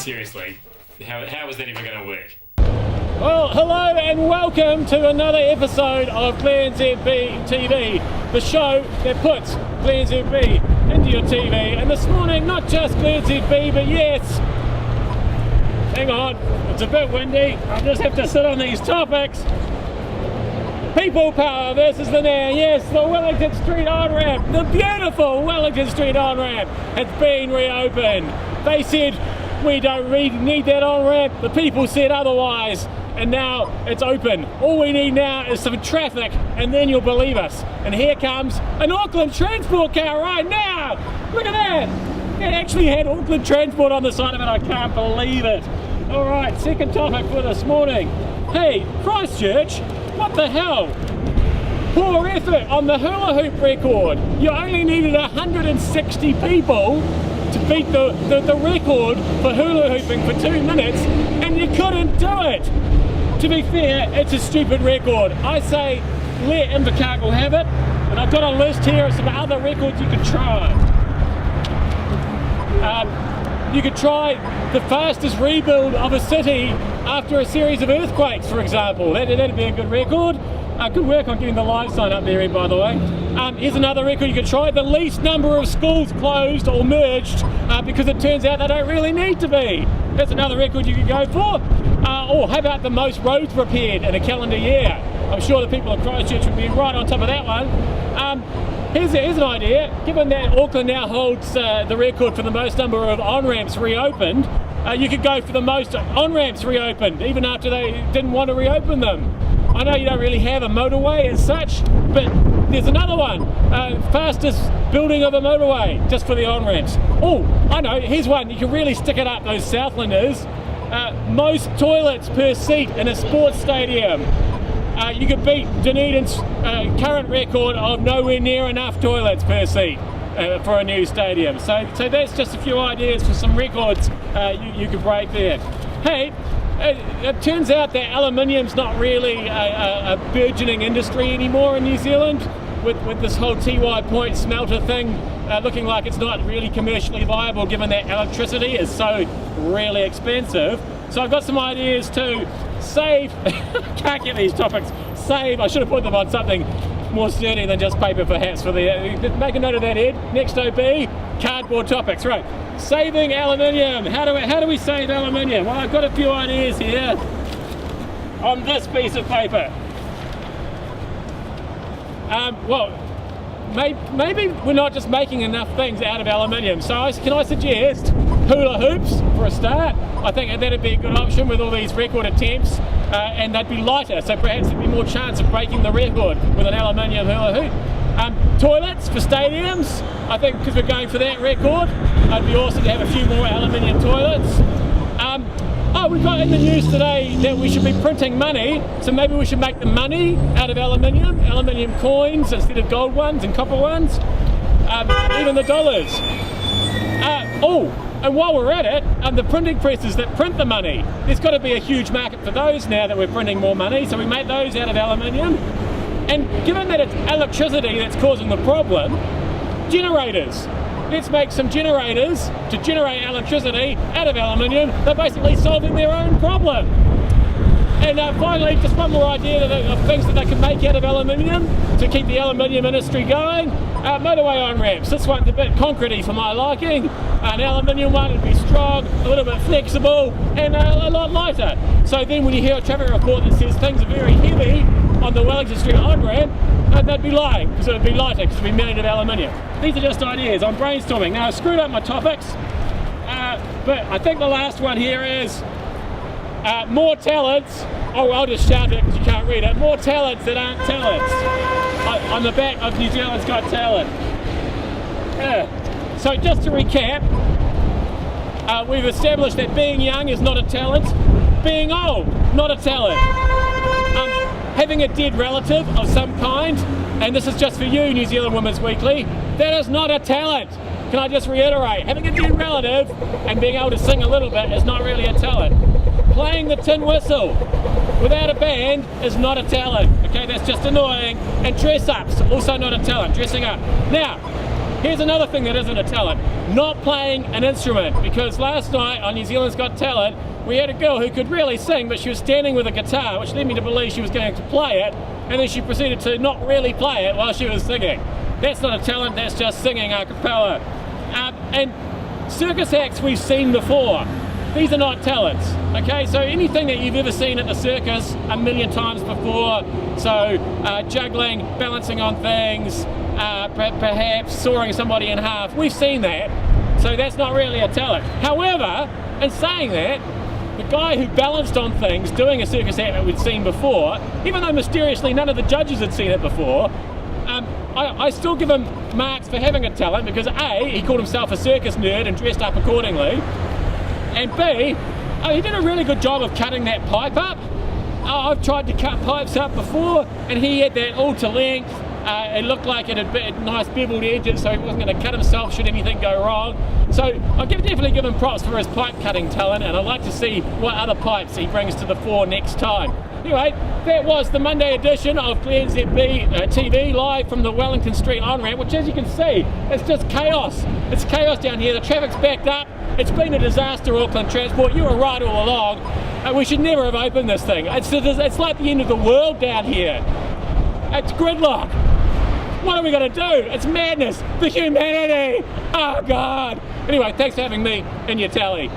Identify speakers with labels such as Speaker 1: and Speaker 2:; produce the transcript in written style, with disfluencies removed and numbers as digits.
Speaker 1: seriously, how is that even going to work?
Speaker 2: Well, hello and welcome to another episode of glennzb TV, the show that puts glennzb into your TV. And this morning, not just glennzb, but yes, hang on, it's a bit windy. I just have to sit on these topics. People power versus the now. Yes, the Wellington Street on-ramp, the beautiful Wellington Street on-ramp has been reopened. They said we don't really need that on-ramp. The people said otherwise, and now it's open. All we need now is some traffic, and then you'll believe us. And here comes an Auckland transport car right now. Look at that. It actually had Auckland transport on the side of it. I can't believe it. All right, second topic for this morning. Hey, Christchurch. What the hell? Poor effort on the hula hoop record. You only needed 160 people to beat the record for hula hooping for 2 minutes, and you couldn't do it. To be fair, it's a stupid record. I say let Invercargill have it, and I've got a list here of some other records you could try. You could try the fastest rebuild of a city after a series of earthquakes, for example. That'd be a good record. Good work on getting the live sign up there, Ed, by the way. Here's another record you could try. The least number of schools closed or merged because it turns out they don't really need to be. That's another record you could go for. Or how about the most roads repaired in a calendar year? I'm sure the people of Christchurch would be right on top of that one. Here's an idea. Given that Auckland now holds the record for the most number of on-ramps reopened, you could go for the most on-ramps reopened, even after they didn't want to reopen them. I know you don't really have a motorway as such, but there's another one. Fastest building of a motorway, just for the on-ramps. Oh, I know, here's one. You can really stick it up, those Southlanders. Most toilets per seat in a sports stadium. You could beat Dunedin's current record of nowhere near enough toilets per seat for a new stadium. So that's just a few ideas for some records you could break there. Hey, it turns out that aluminium's not really a burgeoning industry anymore in New Zealand, with this whole TY Point smelter thing looking like it's not really commercially viable given that electricity is so really expensive. So I've got some ideas to save, can't get these topics, save, I should have put them on something more sturdy than just paper perhaps for the, make a note of that, Ed. Next OB, cardboard topics, right. Saving aluminium, how do we save aluminium? Well, I've got a few ideas here on this piece of paper. Well, maybe we're not just making enough things out of aluminium. So can I suggest hula hoops for a start? I think that'd be a good option with all these record attempts, and they'd be lighter, so perhaps there'd be more chance of breaking the record with an aluminium hula hoop. Toilets for stadiums, I think because we're going for that record, it'd be awesome to have a few more aluminium toilets. We've got in the news today that we should be printing money, so maybe we should make the money out of aluminium coins instead of gold ones and copper ones, even the dollars. And while we're at it, the printing presses that print the money, there's got to be a huge market for those now that we're printing more money, so we make those out of aluminium. And given that it's electricity that's causing the problem, generators. Let's make some generators to generate electricity out of aluminium. They're basically solving their own problem. And finally, just one more idea of things that they can make out of aluminium to keep the aluminium industry going. Motorway on-ramps. This one's a bit concretey for my liking. An aluminium one would be strong, a little bit flexible, and a lot lighter. So then when you hear a traffic report that says things are very heavy on the Wellington Street on-ramp, they'd be lying, because it would be lighter, because it would be made of aluminium. These are just ideas. I'm brainstorming. Now, I screwed up my topics, but I think the last one here is more talents. Oh, I'll just shout it because you can't read it. More talents that aren't talents. On the back of New Zealand's Got Talent. So just to recap, we've established that being young is not a talent. Being old, not a talent. Having a dead relative of some kind, and this is just for you, New Zealand Women's Weekly, that is not a talent. Can I just reiterate? Having a dead relative and being able to sing a little bit is not really a talent. Playing the tin whistle without a band is not a talent. Okay, that's just annoying. And dress ups, also not a talent, dressing up. Now, Here's another thing that isn't a talent: not playing an instrument. Because last night on New Zealand's Got Talent, we had a girl who could really sing, but she was standing with a guitar, which led me to believe she was going to play it, and then she proceeded to not really play it while she was singing. That's not a talent, that's just singing a cappella. And circus acts we've seen before. These are not talents, okay? So anything that you've ever seen at the circus a million times before, so juggling, balancing on things, perhaps sawing somebody in half, we've seen that. So that's not really a talent. However, in saying that, the guy who balanced on things doing a circus act that we'd seen before, even though mysteriously none of the judges had seen it before, I still give him marks for having a talent, because A, he called himself a circus nerd and dressed up accordingly, and B, he did a really good job of cutting that pipe up. I've tried to cut pipes up before, and he had that all to length. It looked like it had nice beveled edges, so he wasn't going to cut himself should anything go wrong. So I'll definitely give him props for his pipe cutting talent, and I'd like to see what other pipes he brings to the fore next time. Anyway, that was the Monday edition of glennzb TV live from the Wellington St on-ramp, which, as you can see, it's just chaos. It's chaos down here. The traffic's backed up. It's been a disaster, Auckland Transport. You were right all along. We should never have opened this thing. It's like the end of the world down here. It's gridlock. What are we going to do? It's madness. The humanity. Oh, God. Anyway, thanks for having me in your tally.